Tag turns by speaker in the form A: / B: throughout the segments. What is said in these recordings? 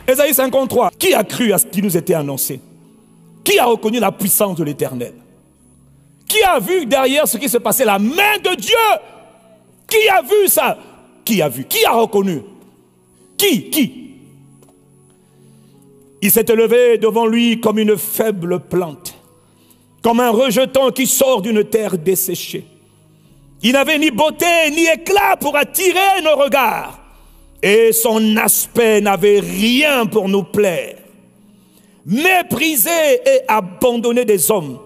A: Ésaïe 53. Qui a cru à ce qui nous était annoncé? Qui a reconnu la puissance de l'Éternel? Qui a vu derrière ce qui se passait la main de Dieu? Qui a vu ça? Qui a vu? Qui a reconnu? Qui? Il s'est élevé devant lui comme une faible plante, comme un rejeton qui sort d'une terre desséchée. Il n'avait ni beauté ni éclat pour attirer nos regards, et son aspect n'avait rien pour nous plaire. Méprisé et abandonné des hommes,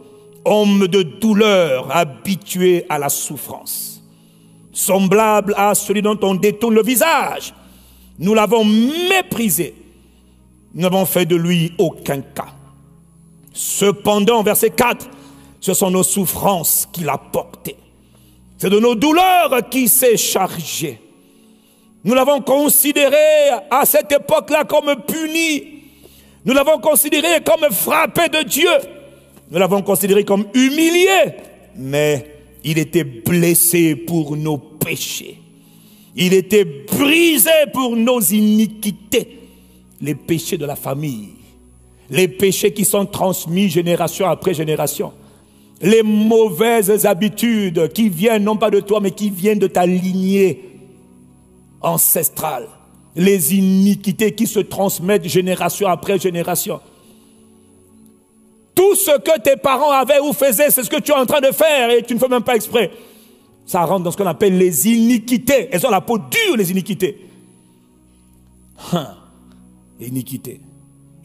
A: homme de douleur, habitué à la souffrance. Semblable à celui dont on détourne le visage, nous l'avons méprisé. Nous n'avons fait de lui aucun cas. Cependant, verset 4, ce sont nos souffrances qu'il a portées. C'est de nos douleurs qu'il s'est chargé. Nous l'avons considéré à cette époque-là comme puni. Nous l'avons considéré comme frappé de Dieu. Nous l'avons considéré comme humilié. Mais il était blessé pour nos péchés. Il était brisé pour nos iniquités. Les péchés de la famille. Les péchés qui sont transmis génération après génération. Les mauvaises habitudes qui viennent non pas de toi, mais qui viennent de ta lignée ancestrale. Les iniquités qui se transmettent génération après génération. Tout ce que tes parents avaient ou faisaient, c'est ce que tu es en train de faire et tu ne fais même pas exprès. Ça rentre dans ce qu'on appelle les iniquités. Elles ont la peau dure, les iniquités. Iniquité.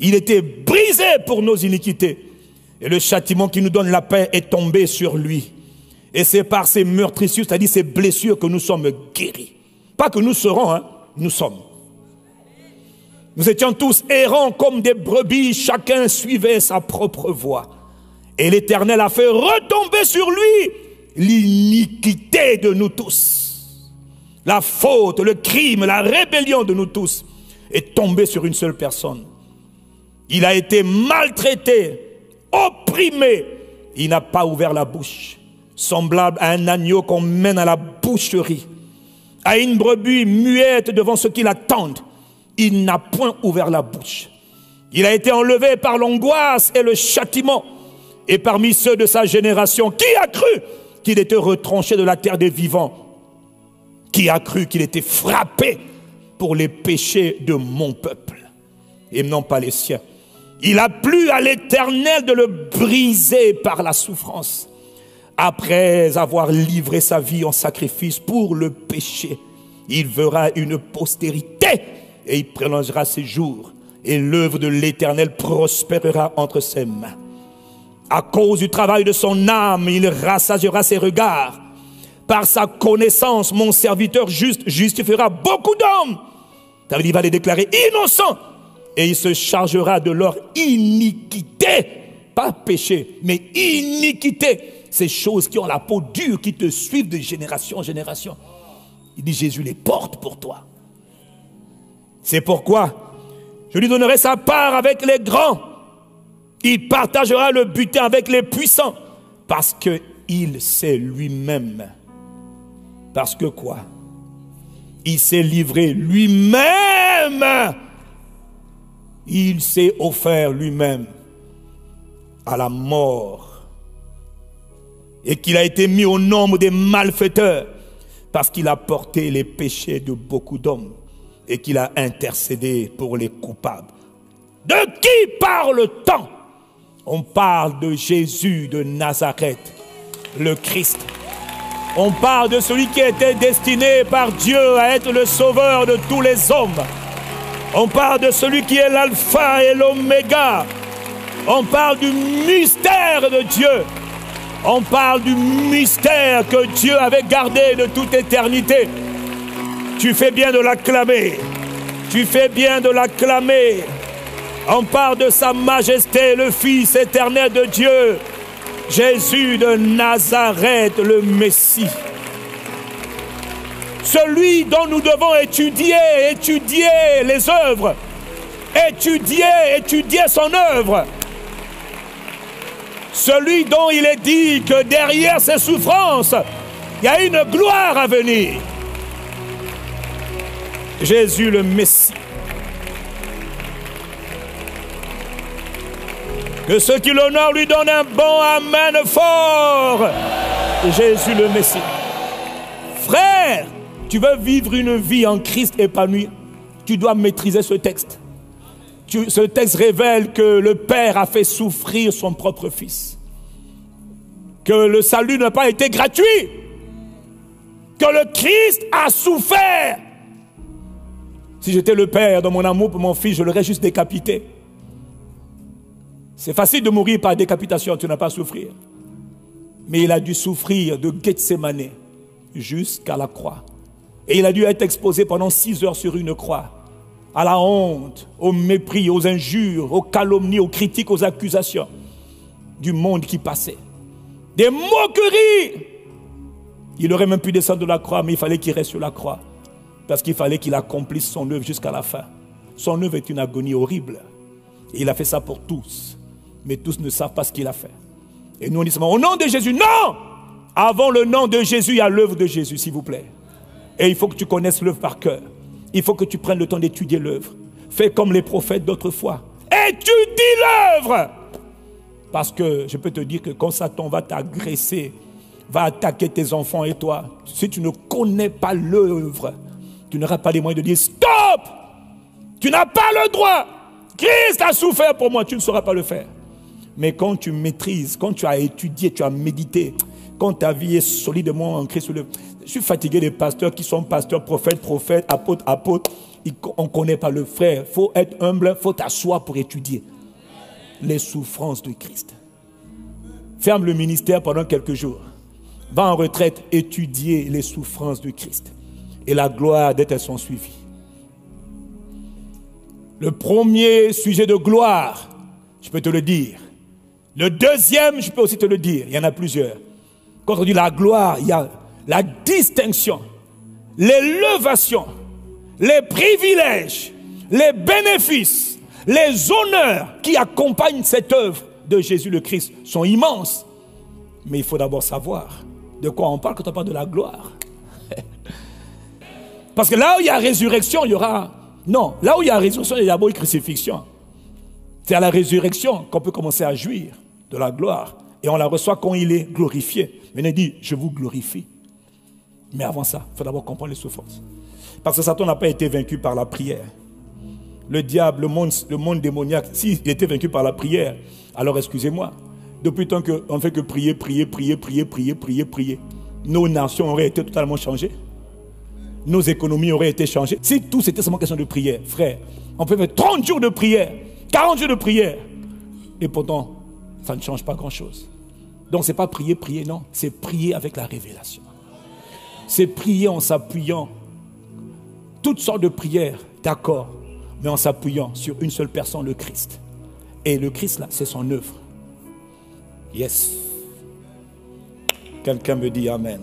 A: Il était brisé pour nos iniquités. Et le châtiment qui nous donne la paix est tombé sur lui. Et c'est par ces meurtrissures, c'est-à-dire ces blessures, que nous sommes guéris. Pas que nous serons, nous sommes. Nous étions tous errants comme des brebis, chacun suivait sa propre voie. Et l'Éternel a fait retomber sur lui l'iniquité de nous tous. La faute, le crime, la rébellion de nous tous est tombé sur une seule personne. Il a été maltraité, opprimé. Il n'a pas ouvert la bouche. Semblable à un agneau qu'on mène à la boucherie, à une brebis muette devant ceux qui l'attendent. Il n'a point ouvert la bouche. Il a été enlevé par l'angoisse et le châtiment. Et parmi ceux de sa génération, qui a cru qu'il était retranché de la terre des vivants? Qui a cru qu'il était frappé pour les péchés de mon peuple et non pas les siens? Il a plu à l'Éternel de le briser par la souffrance. Après avoir livré sa vie en sacrifice pour le péché, il verra une postérité et il prolongera ses jours. Et l'œuvre de l'Éternel prospérera entre ses mains. À cause du travail de son âme, il rassasiera ses regards. Par sa connaissance, mon serviteur juste justifiera beaucoup d'hommes. Il va les déclarer innocents. Et il se chargera de leur iniquité. Pas péché, mais iniquité. Ces choses qui ont la peau dure, qui te suivent de génération en génération. Il dit, Jésus les porte pour toi. C'est pourquoi je lui donnerai sa part avec les grands. Il partagera le butin avec les puissants. Parce qu'il sait lui-même. Parce que quoi? Il s'est livré lui-même. Il s'est offert lui-même à la mort. Et qu'il a été mis au nombre des malfaiteurs. Parce qu'il a porté les péchés de beaucoup d'hommes. Et qu'il a intercédé pour les coupables. De qui parle-t-on? On parle de Jésus de Nazareth, le Christ. On parle de celui qui était destiné par Dieu à être le sauveur de tous les hommes. On parle de celui qui est l'alpha et l'oméga. On parle du mystère de Dieu. On parle du mystère que Dieu avait gardé de toute éternité. Tu fais bien de l'acclamer. Tu fais bien de l'acclamer. On parle de sa majesté, le Fils éternel de Dieu, Jésus de Nazareth, le Messie. Celui dont nous devons étudier les œuvres. Étudier son œuvre. Celui dont il est dit que derrière ses souffrances, il y a une gloire à venir. Jésus le Messie. Que ceux qui l'honorent lui donnent un bon amen fort. Jésus le Messie. Frère, tu veux vivre une vie en Christ épanouie, tu dois maîtriser ce texte. Ce texte révèle que le Père a fait souffrir son propre Fils. Que le salut n'a pas été gratuit. Que le Christ a souffert. Si j'étais le Père dans mon amour pour mon Fils, je l'aurais juste décapité. C'est facile de mourir par décapitation, tu n'as pas à souffrir. Mais il a dû souffrir de Gethsémane jusqu'à la croix. Et il a dû être exposé pendant 6 heures sur une croix. À la honte, au mépris, aux injures, aux calomnies, aux critiques, aux accusations du monde qui passait. Des moqueries. Il aurait même pu descendre de la croix, mais il fallait qu'il reste sur la croix. Parce qu'il fallait qu'il accomplisse son œuvre jusqu'à la fin. Son œuvre est une agonie horrible. Et il a fait ça pour tous. Mais tous ne savent pas ce qu'il a fait. Et nous on dit seulement, au nom de Jésus, non! Avant le nom de Jésus, il y a l'œuvre de Jésus, s'il vous plaît. Et il faut que tu connaisses l'œuvre par cœur. Il faut que tu prennes le temps d'étudier l'œuvre. Fais comme les prophètes d'autrefois. Étudie l'œuvre! Parce que je peux te dire que quand Satan va t'agresser, va attaquer tes enfants et toi, si tu ne connais pas l'œuvre, tu n'auras pas les moyens de dire stop! Tu n'as pas le droit! Christ a souffert pour moi, tu ne sauras pas le faire. Mais quand tu maîtrises, quand tu as étudié, tu as médité, quand ta vie est solidement en Christ, je suis fatigué des pasteurs qui sont pasteurs, prophètes, apôtres. On ne connaît pas le frère. Il faut être humble, il faut t'asseoir pour étudier les souffrances de Christ. Ferme le ministère pendant quelques jours. Va en retraite, étudier les souffrances de Christ. Et la gloire d'être elles sont suivies. Le premier sujet de gloire, je peux te le dire. Le deuxième, je peux aussi te le dire. Il y en a plusieurs. Quand on dit la gloire, il y a la distinction, l'élévation, les privilèges, les bénéfices, les honneurs qui accompagnent cette œuvre de Jésus le Christ sont immenses. Mais il faut d'abord savoir de quoi on parle quand on parle de la gloire. Parce que là où il y a résurrection, il y aura... Non, là où il y a résurrection, il y a d'abord une crucifixion. C'est à la résurrection qu'on peut commencer à jouir de la gloire. Et on la reçoit quand il est glorifié. Mais il dit, je vous glorifie. Mais avant ça, il faut d'abord comprendre les souffrances. Parce que Satan n'a pas été vaincu par la prière. Le diable, le monde démoniaque, s'il était vaincu par la prière, alors excusez-moi, depuis tant qu'on ne fait que prier, nos nations auraient été totalement changées. Nos économies auraient été changées. Si tout c'était seulement question de prière, frère, on peut faire 30 jours de prière, 40 jours de prière. Et pourtant, ça ne change pas grand-chose. Donc, ce n'est pas prier, non. C'est prier avec la révélation. C'est prier en s'appuyant. Toutes sortes de prières, d'accord, mais en s'appuyant sur une seule personne, le Christ. Et le Christ, là, c'est son œuvre. Yes. Quelqu'un me dit Amen.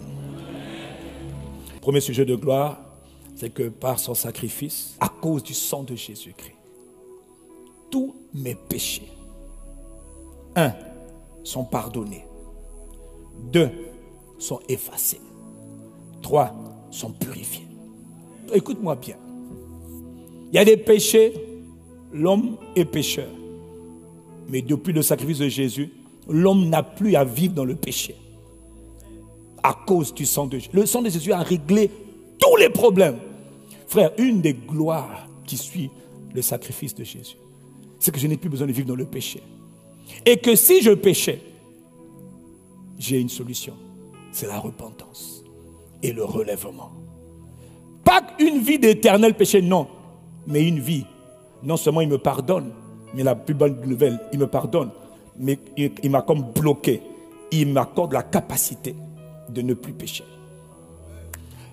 A: Premier sujet de gloire, c'est que par son sacrifice, à cause du sang de Jésus-Christ, tous mes péchés, 1, sont pardonnés. 2, sont effacés. 3, sont purifiés. Écoute-moi bien. Il y a des péchés, l'homme est pécheur. Mais depuis le sacrifice de Jésus, l'homme n'a plus à vivre dans le péché. À cause du sang de Jésus. Le sang de Jésus a réglé tous les problèmes. Frère, une des gloires qui suit le sacrifice de Jésus, c'est que je n'ai plus besoin de vivre dans le péché. Et que si je péchais, j'ai une solution. C'est la repentance et le relèvement. Pas une vie d'éternel péché, non. Mais une vie. Non seulement il me pardonne, mais la plus bonne nouvelle, il me pardonne, mais il m'a comme bloqué. Il m'accorde la capacité de ne plus pécher.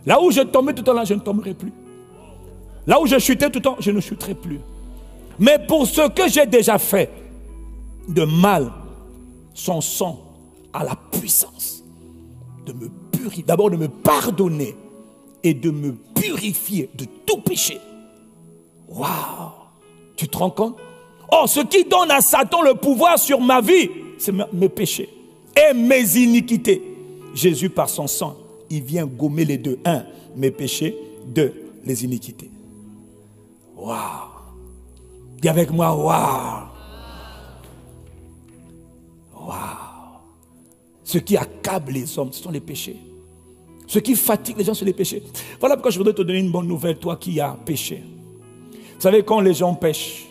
A: Là où je tombais tout le temps, là, je ne tomberai plus. Là où je chutais tout le temps, je ne chuterai plus. Mais pour ce que j'ai déjà fait de mal, son sang a la puissance de me purifier, d'abord de me pardonner et de me purifier de tout péché. Waouh! Tu te rends compte? Oh, ce qui donne à Satan le pouvoir sur ma vie, c'est mes péchés et mes iniquités. Jésus, par son sang, il vient gommer les deux. 1, mes péchés. 2, les iniquités. Waouh! Dis avec moi, waouh! Ce qui accable les hommes, ce sont les péchés. Ce qui fatigue les gens, c'est les péchés. Voilà pourquoi je voudrais te donner une bonne nouvelle, toi qui as péché. Vous savez, quand les gens pêchent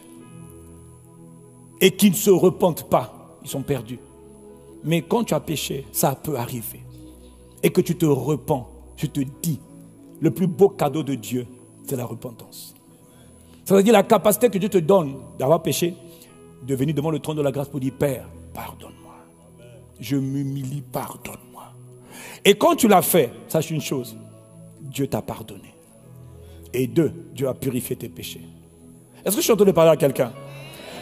A: et qu'ils ne se repentent pas, ils sont perdus. Mais quand tu as péché, ça peut arriver. Et que tu te repens, je te dis, le plus beau cadeau de Dieu, c'est la repentance. Ça veut dire la capacité que Dieu te donne d'avoir péché, de venir devant le trône de la grâce pour dire, Père, pardonne-moi. Je m'humilie, pardonne-moi. Et quand tu l'as fait, sache une chose, Dieu t'a pardonné. Et deux, Dieu a purifié tes péchés. Est-ce que je suis en train de parler à quelqu'un?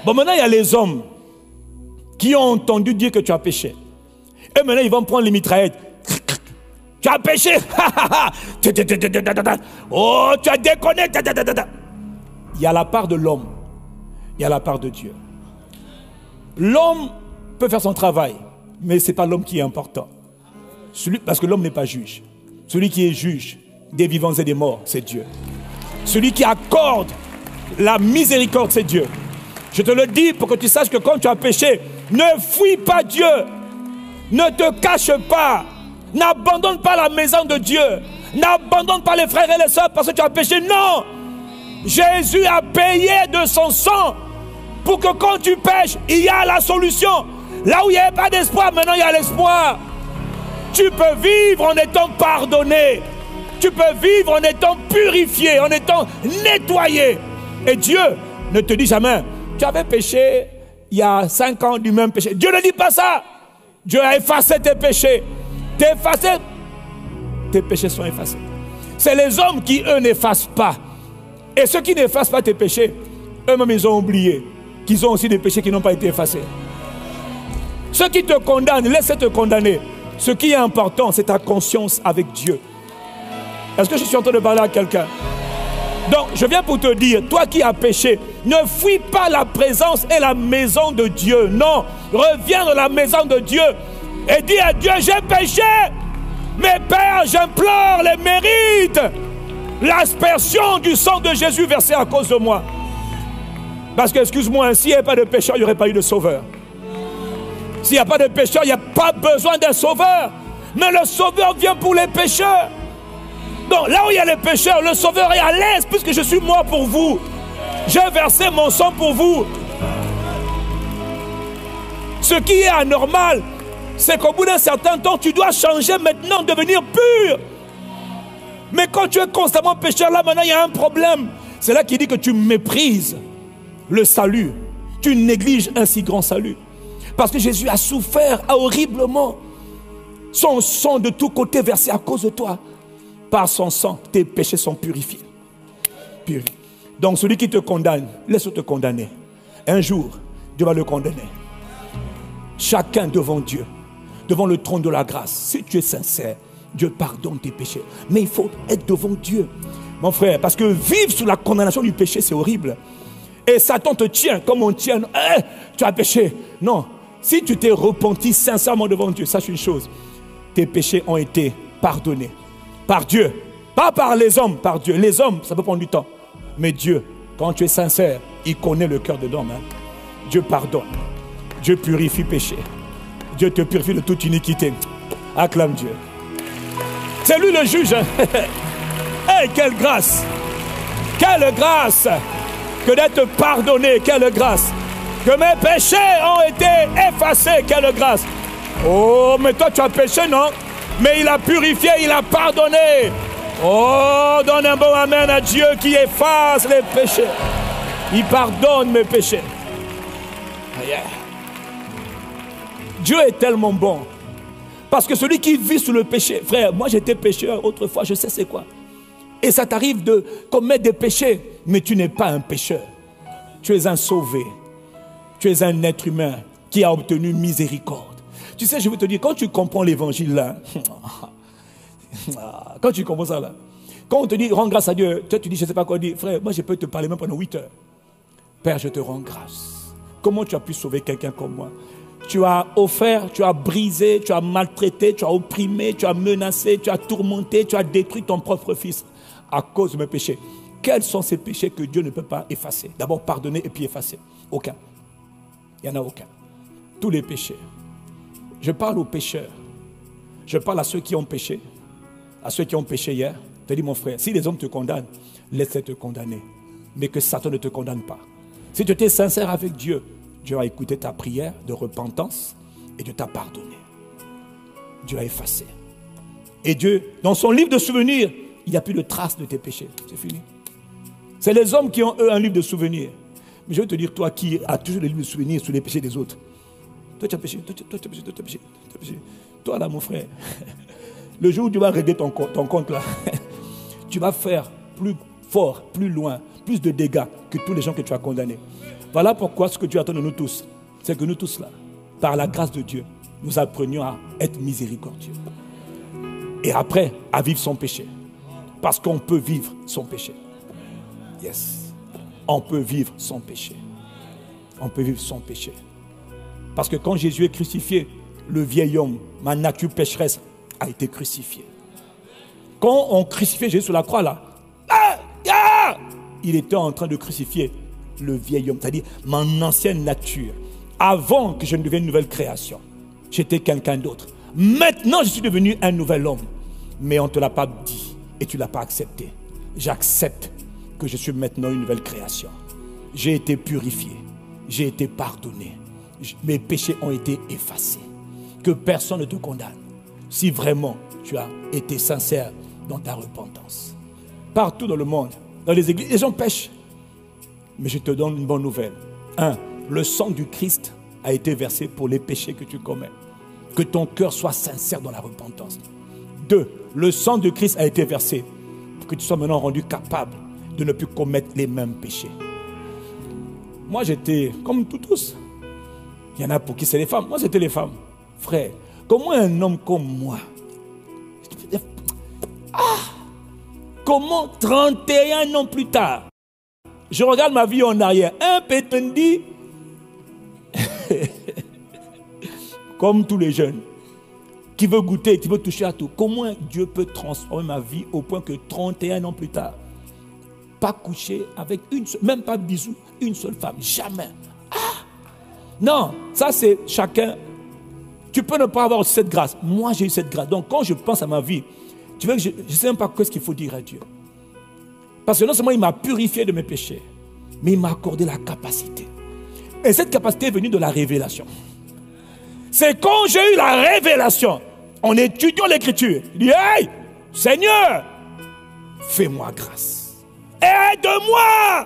A: Bon, maintenant, il y a les hommes qui ont entendu dire que tu as péché. Et maintenant, ils vont prendre les mitraillettes. Tu as péché. Oh, tu as déconné. Il y a la part de l'homme. Il y a la part de Dieu. L'homme peut faire son travail, mais ce n'est pas l'homme qui est important. Parce que l'homme n'est pas juge. Celui qui est juge des vivants et des morts, c'est Dieu. Celui qui accorde la miséricorde, c'est Dieu. Je te le dis pour que tu saches que quand tu as péché, ne fuis pas Dieu. Ne te cache pas. N'abandonne pas la maison de Dieu. N'abandonne pas les frères et les sœurs parce que tu as péché. Non. Jésus a payé de son sang pour que quand tu pêches, il y a la solution. Là où il n'y avait pas d'espoir, maintenant il y a l'espoir. Tu peux vivre en étant pardonné. Tu peux vivre en étant purifié, en étant nettoyé. Et Dieu ne te dit jamais, tu avais péché il y a 5 ans du même péché. Dieu ne dit pas ça. Dieu a effacé tes péchés. Tes péchés sont effacés. C'est les hommes qui, eux, n'effacent pas. Et ceux qui n'effacent pas tes péchés, eux-mêmes, ils ont oublié qu'ils ont aussi des péchés qui n'ont pas été effacés. Ceux qui te condamnent, laisse te condamner. Ce qui est important, c'est ta conscience avec Dieu. Est-ce que je suis en train de parler à quelqu'un? Donc, je viens pour te dire, toi qui as péché, ne fuis pas la présence et la maison de Dieu. Non, reviens dans la maison de Dieu et dis à Dieu, j'ai péché. Mais Père, j'implore les mérites, l'aspersion du sang de Jésus versé à cause de moi. Parce que, excuse-moi, s'il n'y avait pas de pécheur, il n'y aurait pas eu de sauveur. S'il n'y a pas de pécheur, il n'y a pas besoin d'un sauveur. Mais le sauveur vient pour les pécheurs. Donc là où il y a les pécheurs, le sauveur est à l'aise puisque je suis mort pour vous. J'ai versé mon sang pour vous. Ce qui est anormal, c'est qu'au bout d'un certain temps, tu dois changer maintenant, devenir pur. Mais quand tu es constamment pécheur, là maintenant il y a un problème. C'est là qu'il dit que tu méprises le salut. Tu négliges un si grand salut. Parce que Jésus a souffert horriblement. Son sang de tous côtés versé à cause de toi. Par son sang, tes péchés sont purifiés. Donc celui qui te condamne, laisse-le te condamner. Un jour, Dieu va le condamner. Chacun devant Dieu, devant le trône de la grâce. Si tu es sincère, Dieu pardonne tes péchés. Mais il faut être devant Dieu, mon frère. Parce que vivre sous la condamnation du péché, c'est horrible. Et Satan te tient comme on tient. Tu as péché. Non. Si tu t'es repenti sincèrement devant Dieu, sache une chose. Tes péchés ont été pardonnés. Par Dieu. Pas par les hommes, par Dieu. Les hommes, ça peut prendre du temps. Mais Dieu, quand tu es sincère, il connaît le cœur de l'homme. Dieu pardonne. Dieu purifie péché. Dieu te purifie de toute iniquité. Acclame Dieu. C'est lui le juge. Hey, quelle grâce. Quelle grâce que d'être pardonné. Quelle grâce. Que mes péchés ont été effacés. Quelle grâce. Oh, mais toi tu as péché, non? Mais il a purifié, il a pardonné. Oh, donne un bon amen à Dieu qui efface les péchés. Il pardonne mes péchés. Yeah. Dieu est tellement bon. Parce que celui qui vit sous le péché, frère, moi j'étais pécheur autrefois, je sais c'est quoi. Et ça t'arrive de commettre des péchés, mais tu n'es pas un pécheur. Tu es un sauvé. Tu es un être humain qui a obtenu miséricorde. Tu sais, je veux te dire, quand tu comprends l'évangile là, quand tu comprends ça là, quand on te dit rends grâce à Dieu, toi tu dis je ne sais pas quoi dire, frère, moi je peux te parler même pendant 8 heures. Père, je te rends grâce. Comment tu as pu sauver quelqu'un comme moi? Tu as offert, tu as brisé, tu as maltraité, tu as opprimé, tu as menacé, tu as tourmenté, tu as détruit ton propre fils à cause de mes péchés. Quels sont ces péchés que Dieu ne peut pas effacer? D'abord pardonner et puis effacer. Aucun. Il n'y en a aucun. Tous les péchés. Je parle aux pécheurs. Je parle à ceux qui ont péché, à ceux qui ont péché hier. Je te dis, mon frère, si les hommes te condamnent, laisse-les te condamner. Mais que Satan ne te condamne pas. Si tu étais sincère avec Dieu, Dieu a écouté ta prière de repentance et Dieu t'a pardonné. Dieu a effacé. Et Dieu, dans son livre de souvenirs, il n'y a plus de traces de tes péchés. C'est fini. C'est les hommes qui ont, eux, un livre de souvenirs. Mais je veux te dire, toi qui as toujours le livre de souvenirs sur les péchés des autres. Toi, tu as péché, toi, tu as péché, toi, tu as péché, toi, tu as péché. Toi, là, mon frère, le jour où tu vas régler ton compte, là, tu vas faire plus fort, plus loin, plus de dégâts que tous les gens que tu as condamnés. Voilà pourquoi ce que Dieu attend de nous tous, c'est que nous tous, là, par la grâce de Dieu, nous apprenions à être miséricordieux. Et après, à vivre son péché. Parce qu'on peut vivre son péché. Yes. On peut vivre son péché. On peut vivre son péché. Parce que quand Jésus est crucifié, le vieil homme, ma nature pécheresse, a été crucifié. Quand on crucifiait Jésus sur la croix, là, il était en train de crucifier le vieil homme, c'est-à-dire mon ancienne nature. Avant que je ne devienne une nouvelle création, j'étais quelqu'un d'autre. Maintenant, je suis devenu un nouvel homme. Mais on ne te l'a pas dit et tu ne l'as pas accepté. J'accepte que je suis maintenant une nouvelle création. J'ai été purifié. J'ai été pardonné. Mes péchés ont été effacés. Que personne ne te condamne. Si vraiment tu as été sincère dans ta repentance. Partout dans le monde, dans les églises, les gens pêchent. Mais je te donne une bonne nouvelle. 1. Le sang du Christ a été versé pour les péchés que tu commets. Que ton cœur soit sincère dans la repentance. 2. Le sang de Christ a été versé pour que tu sois maintenant rendu capable de ne plus commettre les mêmes péchés. Moi, j'étais comme tous. Il y en a pour qui c'est les femmes. Moi, c'était les femmes. Frère, comment un homme comme moi, comment 31 ans plus tard, je regarde ma vie en arrière, un pétendi, comme tous les jeunes, qui veut goûter, qui veut toucher à tout. Comment Dieu peut transformer ma vie au point que 31 ans plus tard, pas coucher avec une seule, même pas bisou, une seule femme, jamais. Non, ça c'est chacun. Tu peux ne pas avoir aussi cette grâce. Moi j'ai eu cette grâce. Donc quand je pense à ma vie, tu vois que je ne sais même pas ce qu'il faut dire à Dieu. Parce que non seulement il m'a purifié de mes péchés, mais il m'a accordé la capacité. Et cette capacité est venue de la révélation. C'est quand j'ai eu la révélation, en étudiant l'écriture, il dit, hey, Seigneur, fais-moi grâce. Aide-moi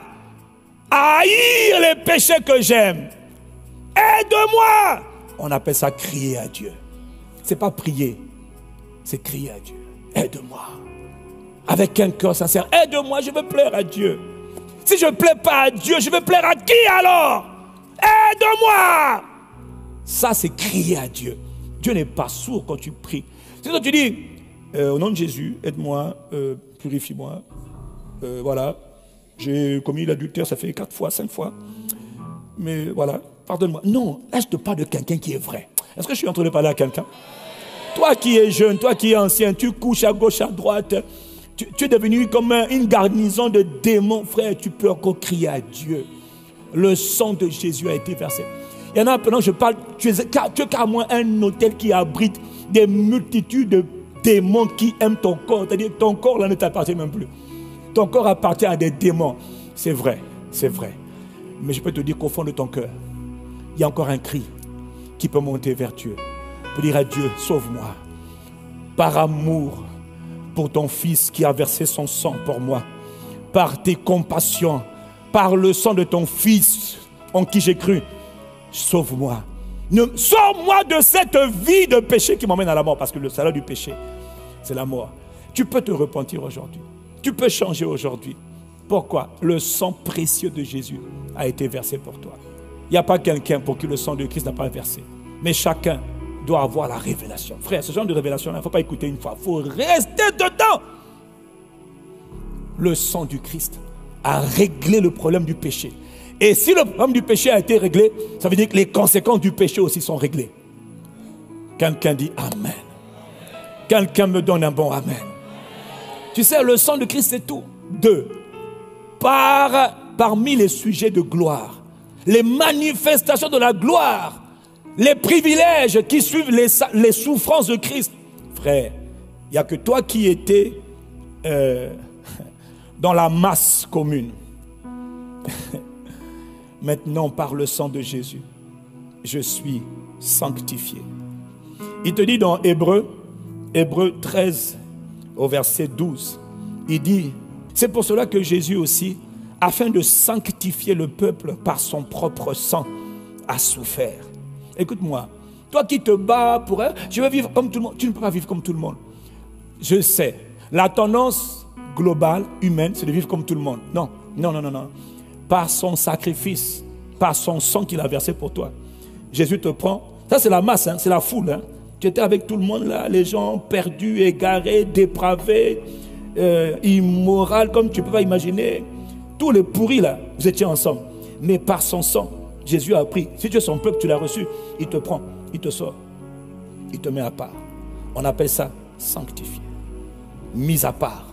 A: à haïr les péchés que j'aime. Aide-moi. On appelle ça crier à Dieu. Ce n'est pas prier, c'est crier à Dieu. Aide-moi. Avec un cœur sincère, aide-moi, je veux plaire à Dieu. Si je ne plais pas à Dieu, je veux plaire à qui alors? Aide-moi. Ça, c'est crier à Dieu. Dieu n'est pas sourd quand tu pries. C'est quand tu dis, au nom de Jésus, aide-moi, purifie-moi. Voilà, j'ai commis l'adultère, ça fait 4 fois, 5 fois. Mais voilà, pardonne-moi. Non, là, je te parle de quelqu'un qui est vrai. Est-ce que je suis en train de parler à quelqu'un? Toi qui es jeune, toi qui es ancien, tu couches à gauche, à droite. Tu es devenu comme une garnison de démons, frère. Tu peux encore crier à Dieu. Le sang de Jésus a été versé. Il y en a, pendant que je parle, tu es carrément un hôtel qui abrite des multitudes de démons qui aiment ton corps. C'est-à-dire ton corps là ne t'appartient même plus. Ton corps appartient à des démons. C'est vrai, c'est vrai. Mais je peux te dire qu'au fond de ton cœur, il y a encore un cri qui peut monter vers Dieu. Pour dire à Dieu, sauve-moi. Par amour pour ton Fils qui a versé son sang pour moi. Par tes compassions, par le sang de ton Fils en qui j'ai cru. Sauve-moi. Sors-moi de cette vie de péché qui m'emmène à la mort. Parce que le salaire du péché, c'est la mort. Tu peux te repentir aujourd'hui. Tu peux changer aujourd'hui. Pourquoi? Le sang précieux de Jésus a été versé pour toi. Il n'y a pas quelqu'un pour qui le sang de Christ n'a pas versé. Mais chacun doit avoir la révélation. Frère, ce genre de révélation, il ne faut pas écouter une fois. Il faut rester dedans. Le sang du Christ a réglé le problème du péché. Et si le problème du péché a été réglé, ça veut dire que les conséquences du péché aussi sont réglées. Quelqu'un dit Amen. Quelqu'un me donne un bon Amen. Tu sais, le sang de Christ, c'est tout. 2. Parmi les sujets de gloire, les manifestations de la gloire, les privilèges qui suivent les souffrances de Christ. Frère, il n'y a que toi qui étais dans la masse commune. Maintenant, par le sang de Jésus, je suis sanctifié. Il te dit dans Hébreu 13, au verset 12, il dit, c'est pour cela que Jésus aussi, afin de sanctifier le peuple par son propre sang, a souffert. Écoute-moi, toi qui te bats pour je veux vivre comme tout le monde, tu ne peux pas vivre comme tout le monde. Je sais, la tendance globale, humaine, c'est de vivre comme tout le monde. Non, non, non, non, non. Par son sacrifice, par son sang qu'il a versé pour toi, Jésus te prend. Ça c'est la masse, hein, c'est la foule. Hein. Tu étais avec tout le monde là, les gens perdus, égarés, dépravés, immoraux, comme tu ne peux pas imaginer. Tous les pourris là, vous étiez ensemble. Mais par son sang, Jésus a pris. Si tu es son peuple, tu l'as reçu. Il te prend, il te sort. Il te met à part. On appelle ça sanctifié. Mise à part.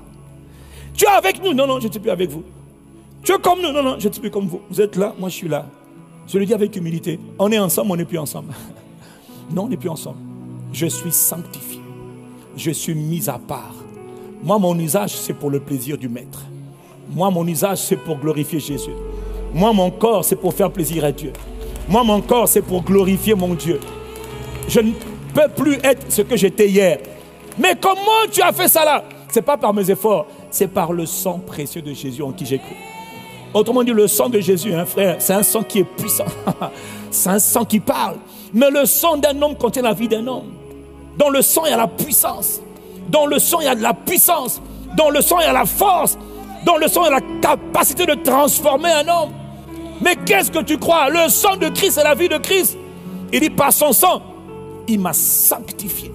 A: Tu es avec nous? Non, non, je ne suis plus avec vous. Tu es comme nous? Non, non, je ne suis plus comme vous. Vous êtes là, moi je suis là. Je le dis avec humilité. On est ensemble, on n'est plus ensemble. Non, on n'est plus ensemble. Je suis sanctifié. Je suis mis à part. Moi, mon usage, c'est pour le plaisir du Maître. Moi, mon usage, c'est pour glorifier Jésus. Moi, mon corps, c'est pour faire plaisir à Dieu. Moi, mon corps, c'est pour glorifier mon Dieu. Je ne peux plus être ce que j'étais hier. Mais comment tu as fait ça là? Ce n'est pas par mes efforts, c'est par le sang précieux de Jésus en qui j'ai cru. Autrement dit, le sang de Jésus, hein, frère, c'est un sang qui est puissant. C'est un sang qui parle. Mais le sang d'un homme contient la vie d'un homme. Dans le sang, il y a la puissance. Dans le sang, il y a de la puissance. Dans le sang, il y a la force. Dans le sang, il y a la capacité de transformer un homme. Mais qu'est-ce que tu crois? Le sang de Christ, c'est la vie de Christ. Il dit, par son sang, il m'a sanctifié.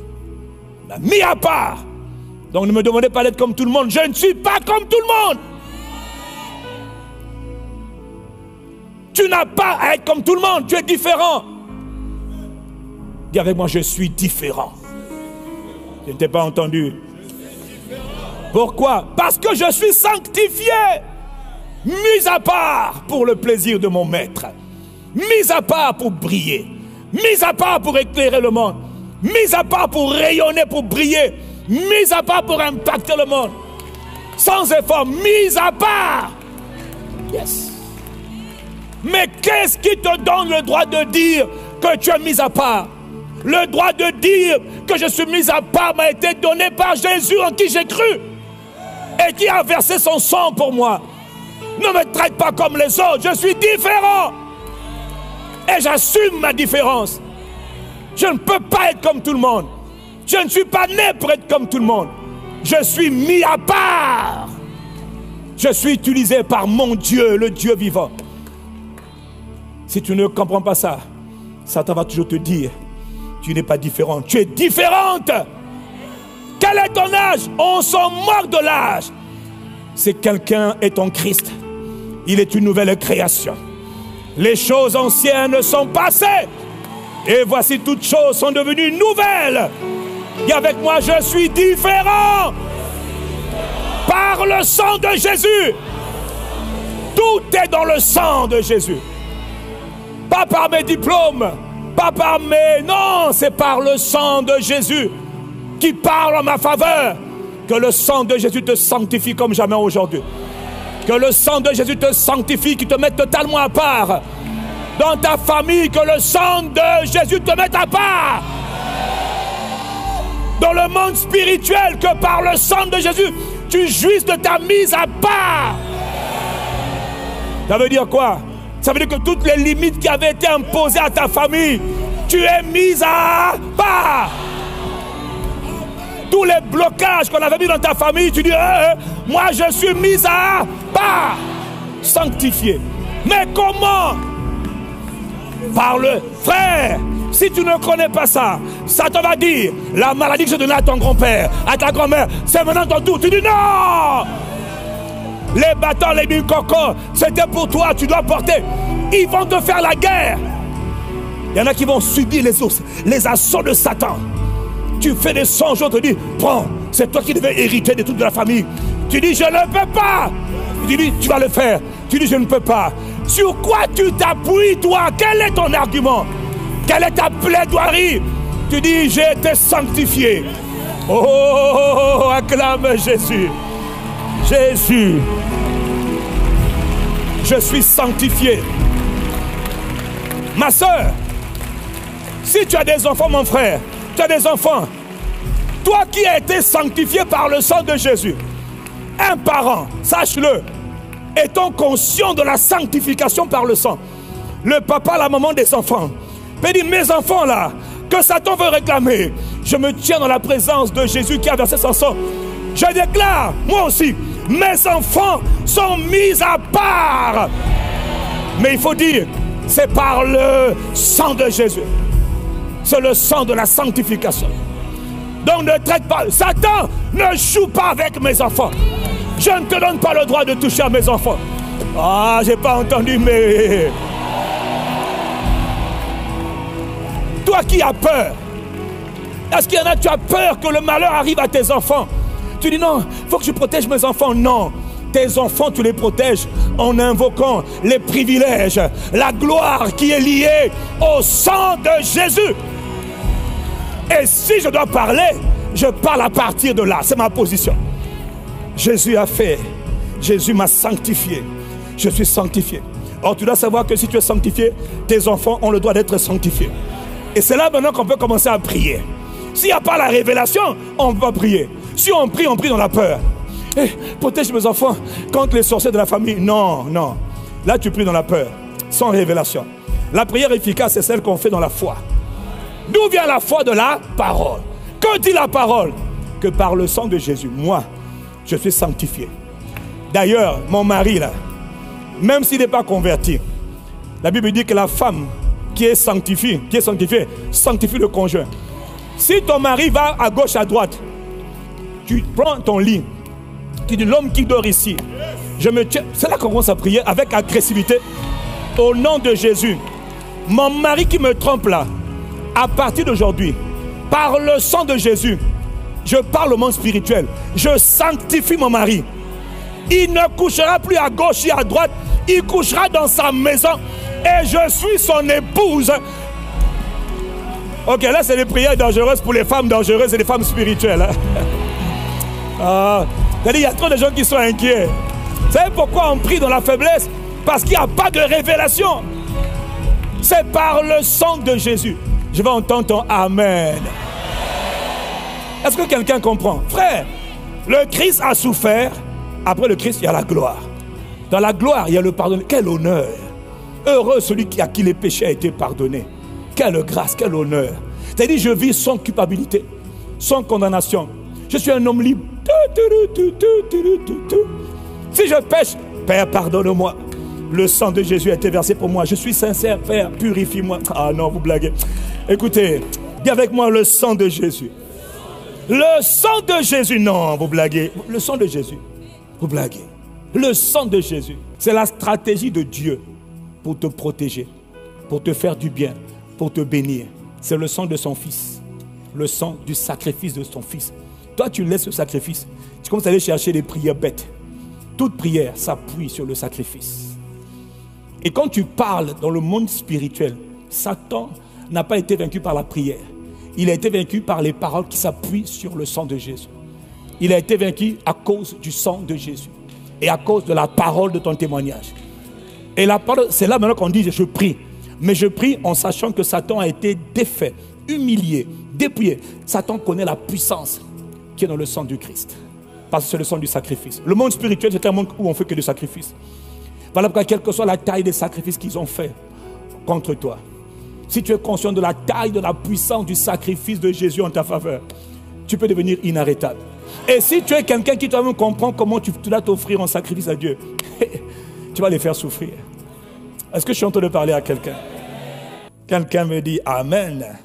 A: Il m'a mis à part. Donc ne me demandez pas d'être comme tout le monde. Je ne suis pas comme tout le monde. Tu n'as pas à être comme tout le monde. Tu es différent. Dis avec moi, je suis différent. Je ne t'ai pas entendu. Pourquoi? Parce que je suis sanctifié. Mis à part pour le plaisir de mon Maître. Mis à part pour briller. Mis à part pour éclairer le monde. Mis à part pour rayonner, pour briller. Mis à part pour impacter le monde. Sans effort, mis à part. Yes. Mais qu'est-ce qui te donne le droit de dire que tu es mis à part? Le droit de dire que je suis mis à part m'a été donné par Jésus en qui j'ai cru. Et qui a versé son sang pour moi. Ne me traite pas comme les autres, je suis différent. Et j'assume ma différence. Je ne peux pas être comme tout le monde. Je ne suis pas né pour être comme tout le monde. Je suis mis à part. Je suis utilisé par mon Dieu, le Dieu vivant. Si tu ne comprends pas ça, Satan va toujours te dire, tu n'es pas différent, tu es différente. Quel est ton âge? On s'en moque de l'âge. C'est quelqu'un est en Christ. Il est une nouvelle création. Les choses anciennes sont passées. Et voici toutes choses sont devenues nouvelles. Et avec moi, je suis différent. Par le sang de Jésus. Tout est dans le sang de Jésus. Pas par mes diplômes. Pas par mes... Non, c'est par le sang de Jésus qui parle en ma faveur. Que le sang de Jésus te sanctifie comme jamais aujourd'hui. Que le sang de Jésus te sanctifie, qui te mette totalement à part. Dans ta famille, que le sang de Jésus te mette à part. Dans le monde spirituel, que par le sang de Jésus, tu jouisses de ta mise à part. Ça veut dire quoi? Ça veut dire que toutes les limites qui avaient été imposées à ta famille, tu es mise à part. Tous les blocages qu'on avait mis dans ta famille, tu dis, moi je suis mise à part. Sanctifié. Mais comment? Par le frère. Si tu ne connais pas ça, ça te va dire, la maladie que je donnais à ton grand-père, à ta grand-mère, c'est maintenant ton tour. Tu dis non. Les bâtons, les billes-cocos, c'était pour toi, tu dois porter. Ils vont te faire la guerre. Il y en a qui vont subir les assauts de Satan. Tu fais des songes, on te dit, prends, c'est toi qui devais hériter de toute la famille. Tu dis, je ne peux pas. Tu dis, tu vas le faire. Tu dis, je ne peux pas. Sur quoi tu t'appuies, toi? Quel est ton argument? Quelle est ta plaidoirie? Tu dis, j'ai été sanctifié. Oh, acclame Jésus. Jésus. Je suis sanctifié. Ma soeur, si tu as des enfants, mon frère, tu as des enfants, toi qui as été sanctifié par le sang de Jésus, un parent, sache-le, étant conscient de la sanctification par le sang, le papa, la maman des enfants, peut dire, mes enfants là, que Satan veut réclamer, je me tiens dans la présence de Jésus qui a versé son sang. Je déclare, moi aussi, mes enfants sont mis à part. Mais il faut dire, c'est par le sang de Jésus. C'est le sang de la sanctification. Donc ne traite pas. Satan ne joue pas avec mes enfants. Je ne te donne pas le droit de toucher à mes enfants. Ah, j'ai pas entendu, mais... Toi qui as peur, est-ce qu'il y en a, tu as peur que le malheur arrive à tes enfants? Tu dis non, il faut que je protège mes enfants. Non, tes enfants, tu les protèges en invoquant les privilèges, la gloire qui est liée au sang de Jésus. Et si je dois parler, je parle à partir de là. C'est ma position. Jésus a fait, Jésus m'a sanctifié. Je suis sanctifié. Or, tu dois savoir que si tu es sanctifié, tes enfants ont le droit d'être sanctifiés. Et c'est là maintenant qu'on peut commencer à prier. S'il n'y a pas la révélation, on ne peut pas prier. Si on prie dans la peur. Hey, protège mes enfants contre les sorciers de la famille. Non, non. Là, tu pries dans la peur, sans révélation. La prière efficace, c'est celle qu'on fait dans la foi. D'où vient la foi? De la parole. Que dit la parole? Que par le sang de Jésus, moi, je suis sanctifié. D'ailleurs, mon mari, là, même s'il n'est pas converti, la Bible dit que la femme qui est sanctifiée, sanctifie le conjoint. Si ton mari va à gauche, à droite, tu prends ton lit, tu dis l'homme qui dort ici, je me tiens. C'est là qu'on commence à prier avec agressivité. Au nom de Jésus, mon mari qui me trompe là, à partir d'aujourd'hui, par le sang de Jésus, je parle au monde spirituel. Je sanctifie mon mari. Il ne couchera plus à gauche et à droite. Il couchera dans sa maison. Et je suis son épouse. Ok, là c'est des prières dangereuses pour les femmes dangereuses et les femmes spirituelles. Il y a trop de gens qui sont inquiets. Vous savez pourquoi on prie dans la faiblesse? Parce qu'il n'y a pas de révélation. C'est par le sang de Jésus. Je vais entendre ton Amen. Est-ce que quelqu'un comprend? Frère, le Christ a souffert. Après le Christ, il y a la gloire. Dans la gloire, il y a le pardon. Quel honneur! Heureux celui à qui les péchés ont été pardonnés. Quelle grâce, quel honneur. C'est-à-dire, je vis sans culpabilité, sans condamnation. Je suis un homme libre. Si je pêche, Père, pardonne-moi. Le sang de Jésus a été versé pour moi. Je suis sincère, Père, purifie-moi. Ah non, vous blaguez. Écoutez, dis avec moi le sang de Jésus. Le sang de Jésus. Non, vous blaguez. Le sang de Jésus. Vous blaguez. Le sang de Jésus. C'est la stratégie de Dieu pour te protéger, pour te faire du bien, pour te bénir. C'est le sang de son Fils. Le sang du sacrifice de son Fils. Toi, tu laisses le sacrifice. Tu commences à aller chercher des prières bêtes. Toute prière s'appuie sur le sacrifice. Et quand tu parles dans le monde spirituel, Satan n'a pas été vaincu par la prière. Il a été vaincu par les paroles qui s'appuient sur le sang de Jésus. Il a été vaincu à cause du sang de Jésus. Et à cause de la parole de ton témoignage. Et la parole, c'est là maintenant qu'on dit je prie. Mais je prie en sachant que Satan a été défait, humilié, dépouillé. Satan connaît la puissance qui est dans le sang du Christ. Parce que c'est le sang du sacrifice. Le monde spirituel, c'est un monde où on ne fait que des sacrifices. Voilà pourquoi, quelle que soit la taille des sacrifices qu'ils ont fait contre toi, si tu es conscient de la taille, de la puissance du sacrifice de Jésus en ta faveur, tu peux devenir inarrêtable. Et si tu es quelqu'un qui toi-même comprend comment tu dois t'offrir en sacrifice à Dieu, tu vas les faire souffrir. Est-ce que je suis en train de parler à quelqu'un? Quelqu'un me dit Amen.